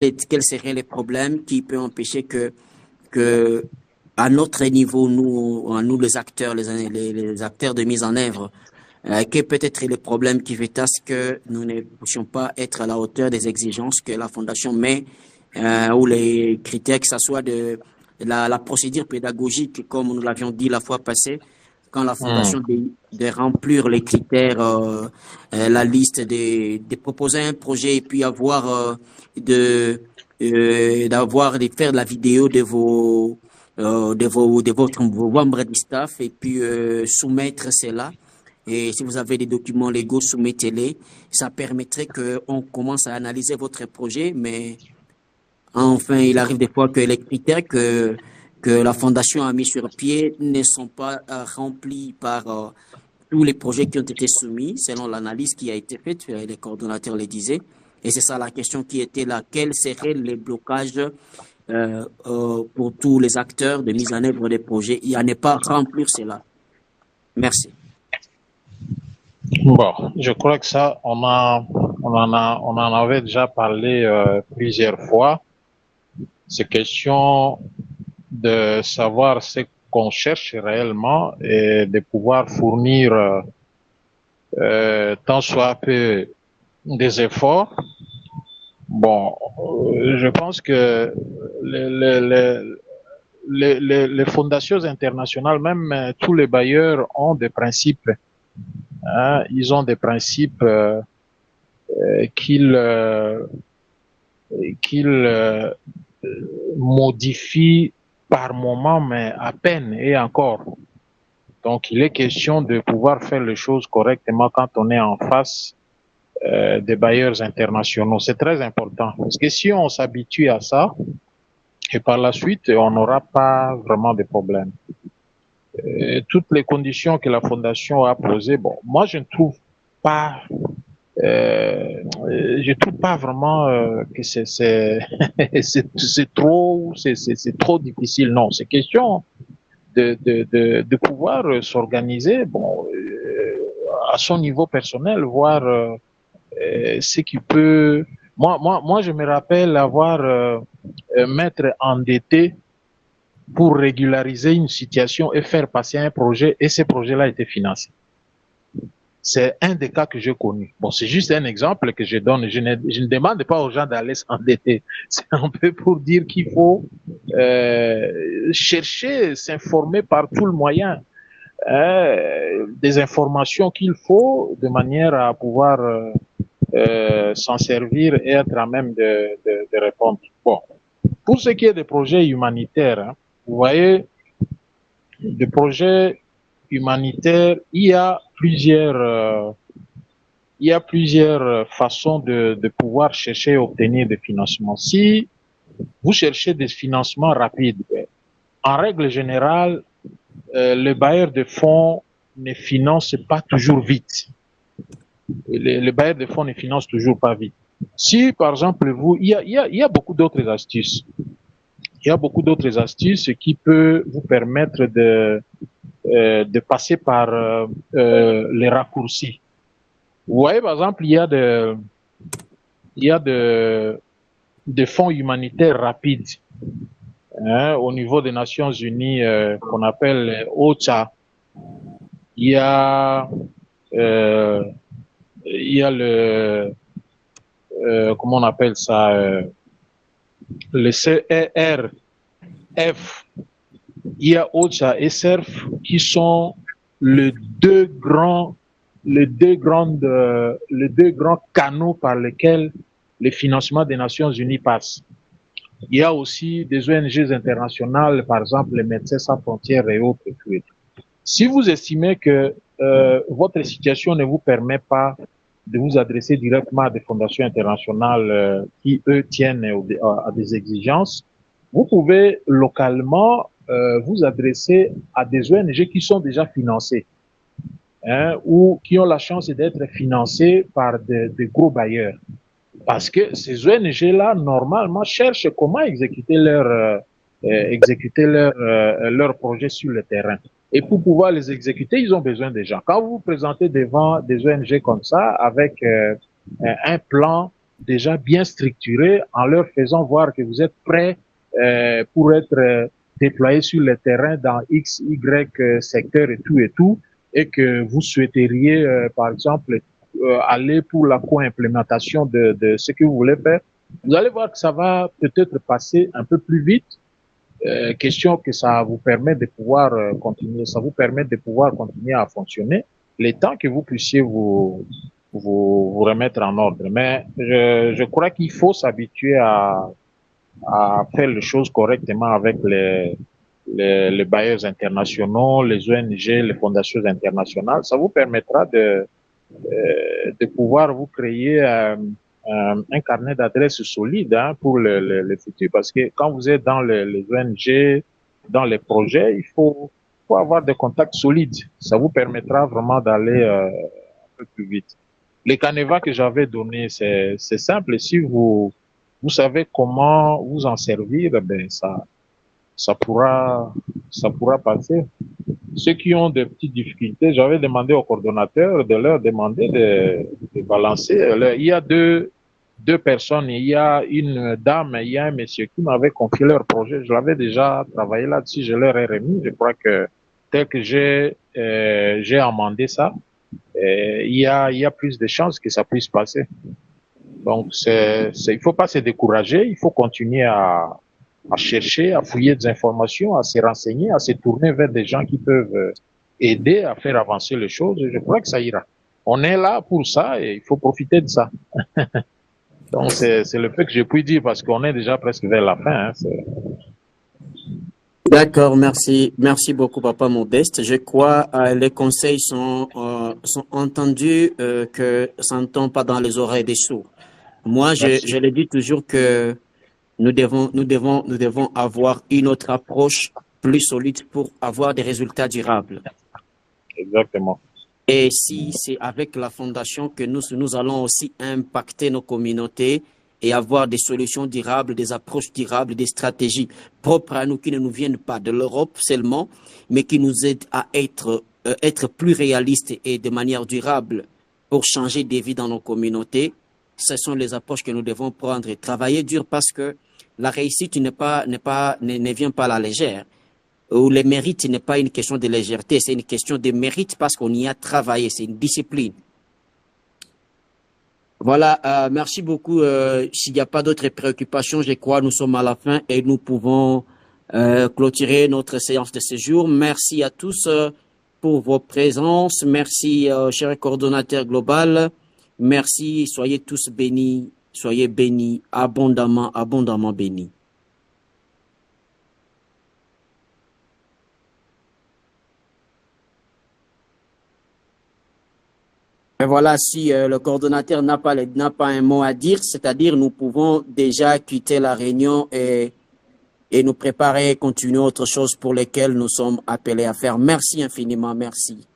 quels seraient les problèmes qui peuvent empêcher que à notre niveau, nous les acteurs, les acteurs de mise en œuvre, quels peut être les problèmes qui fait à ce que nous ne puissions pas être à la hauteur des exigences que la Fondation met, ou les critères, que ce soit de la procédure pédagogique, comme nous l'avions dit la fois passée, quand la Hmm. Fondation de remplir les critères, la liste de proposer un projet et puis avoir de de faire de la vidéo vos membres du staff et puis soumettre cela. Et si vous avez des documents légaux, soumettez-les. Ça permettrait qu'on commence à analyser votre projet, mais enfin, il arrive des fois que les critères que la Fondation a mis sur pied ne sont pas remplis par tous les projets qui ont été soumis, selon l'analyse qui a été faite, les coordonnateurs le disaient. Et c'est ça la question qui était là. Quels seraient les blocages pour tous les acteurs de mise en œuvre des projets? Il n'y a n'est pas remplir cela. Merci. Bon, je crois que ça, on en avait déjà parlé plusieurs fois. C'est question de savoir ce qu'on cherche réellement et de pouvoir fournir tant soit peu des efforts. Bon, je pense que les, les, les, les fondations internationales, même tous les bailleurs ont des principes. Hein, ils ont des principes qu'ils qu'ils modifient par moment, mais à peine et encore. Donc, il est question de pouvoir faire les choses correctement quand on est en face des bailleurs internationaux. C'est très important. Parce que si on s'habitue à ça, et par la suite, on n'aura pas vraiment de problème. Toutes les conditions que la Fondation a posées, bon, moi, pas, je trouve pas vraiment que c'est trop difficile. Non, c'est question de pouvoir s'organiser, bon, à son niveau personnel, voir ce qui peut. Moi, je me rappelle avoir m'être endetté pour régulariser une situation et faire passer un projet, et ce projet-là était financé. C'est un des cas que j'ai connu. Bon, c'est juste un exemple que je donne. Je ne demande pas aux gens d'aller s'endetter. C'est un peu pour dire qu'il faut chercher, s'informer par tout le moyen, des informations qu'il faut de manière à pouvoir s'en servir et être à même de répondre. Bon, pour ce qui est des projets humanitaires, hein, vous voyez, des projets humanitaires, il y a plusieurs façons de pouvoir chercher et obtenir des financements. Si vous cherchez des financements rapides, en règle générale, le bailleur de fonds ne finance pas toujours vite. Les bailleurs de fonds ne financent toujours pas vite. Si, par exemple, il y a beaucoup d'autres astuces. Il y a beaucoup d'autres astuces qui peuvent vous permettre de passer par les raccourcis. Vous voyez, par exemple, il y a des fonds humanitaires rapides, hein, au niveau des Nations Unies qu'on appelle OCHA. Il y a euh, il y a comment on appelle ça, le CERF, il y a OCHA et CERF qui sont les deux grands, les deux grands canaux par lesquels le financement des Nations Unies passe. Il y a aussi des ONG internationales, par exemple les Médecins sans frontières et autres. Si vous estimez que votre situation ne vous permet pas de vous adresser directement à des fondations internationales qui, eux, tiennent à des exigences, vous pouvez localement vous adresser à des ONG qui sont déjà financées, hein, ou qui ont la chance d'être financées par des gros bailleurs. Parce que ces ONG-là, normalement, cherchent comment exécuter leur projet sur le terrain. Et pour pouvoir les exécuter, ils ont besoin des gens. Quand vous vous présentez devant des ONG comme ça, avec un plan déjà bien structurés en leur faisant voir que vous êtes prêts pour être déployés sur le terrain dans X, Y secteur et tout, et que vous souhaiteriez, par exemple, aller pour la co-implémentation de ce que vous voulez faire, vous allez voir que ça va peut-être passer un peu plus vite. Question que ça vous permet de pouvoir continuer, ça vous permet de pouvoir continuer à fonctionner le temps que vous puissiez vous remettre en ordre. Mais je crois qu'il faut s'habituer à faire les choses correctement avec les bailleurs internationaux, les ONG, les fondations internationales. Ça vous permettra de pouvoir vous créer un carnet d'adresses solide hein, pour le futur. Parce que quand vous êtes dans les ONG, dans les projets, faut avoir des contacts solides. Ça vous permettra vraiment d'aller un peu plus vite. Les canevas que j'avais donnés, c'est simple. Si vous savez comment vous en servir, ben ça pourra, ça pourra passer. Ceux qui ont des petites difficultés, j'avais demandé au coordonnateur de leur demander de balancer. Il y a deux personnes, il y a une dame, il y a un monsieur qui m'avait confié leur projet. Je l'avais déjà travaillé là-dessus, je leur ai remis. Je crois que tel que j'ai amendé ça, il y a plus de chances que ça puisse passer. Donc, il faut pas se décourager, il faut continuer à chercher, à fouiller des informations, à se renseigner, à se tourner vers des gens qui peuvent aider à faire avancer les choses. Et je crois que ça ira. On est là pour ça et il faut profiter de ça. Donc, c'est le peu que je puis dire parce qu'on est déjà presque vers la fin. Hein. D'accord, merci. Merci beaucoup, Papa Modeste. Je crois les conseils sont entendus, que ça ne tombe pas dans les oreilles des sourds. Moi, je Merci. le dis toujours que nous devons avoir une autre approche plus solide pour avoir des résultats durables. Exactement. Et si c'est avec la fondation que nous allons aussi impacter nos communautés et avoir des solutions durables, des approches durables, des stratégies propres à nous qui ne nous viennent pas de l'Europe seulement, mais qui nous aident à être plus réalistes et de manière durable pour changer des vies dans nos communautés. Ce sont les approches que nous devons prendre et travailler dur parce que la réussite ne vient pas à la légère où le mérite n'est pas une question de légèreté, c'est une question de mérite parce qu'on y a travaillé, c'est une discipline. Voilà, merci beaucoup. S'il n'y a pas d'autres préoccupations, je crois nous sommes à la fin et nous pouvons clôturer notre séance de ce jour. Merci à tous pour vos présences. Merci, cher coordonnateur global. Merci, soyez bénis, abondamment, abondamment bénis. Et voilà, si le coordonnateur n'a pas un mot à dire, c'est-à-dire nous pouvons déjà quitter la réunion et nous préparer et continuer autre chose pour lesquelles nous sommes appelés à faire. Merci infiniment, merci.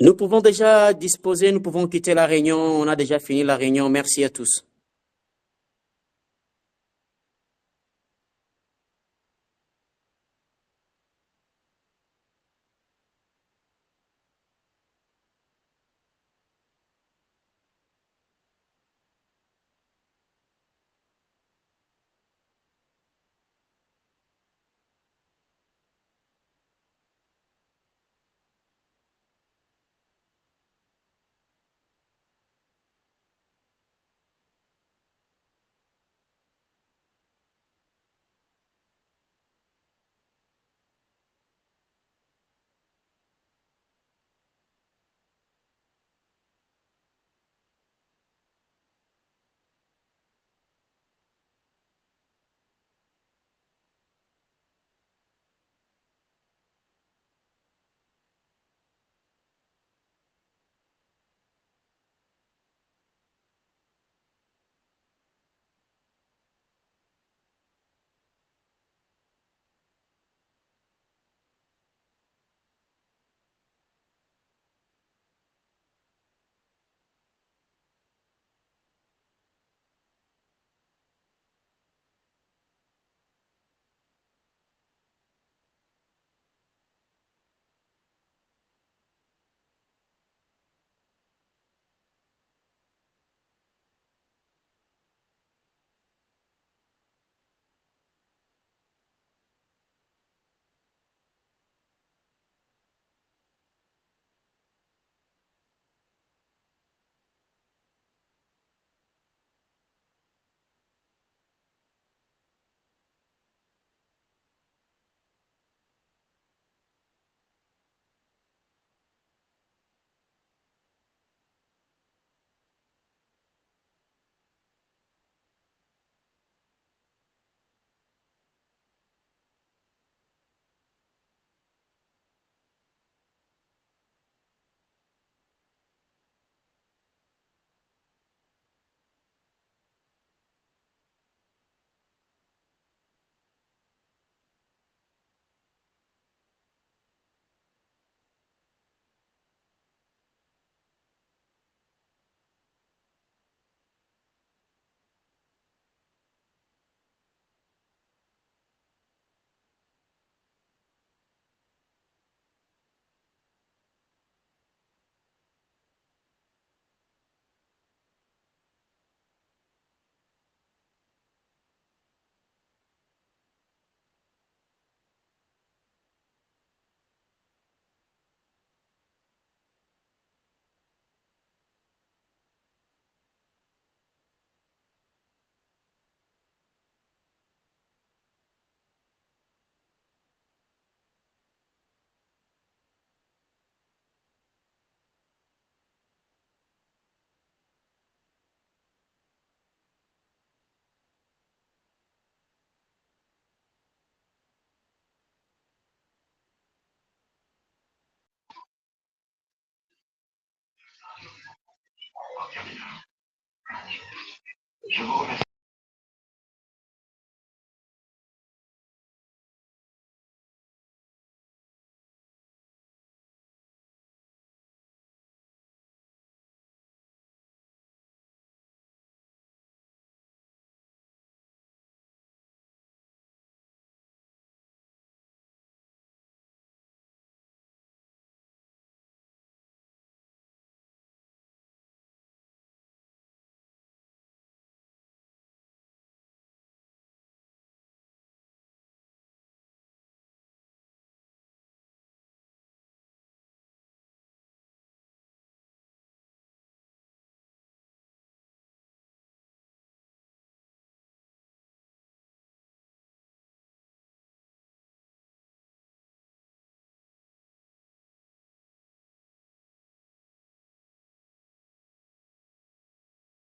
Nous pouvons déjà disposer, nous pouvons quitter la réunion. On a déjà fini la réunion. Merci à tous.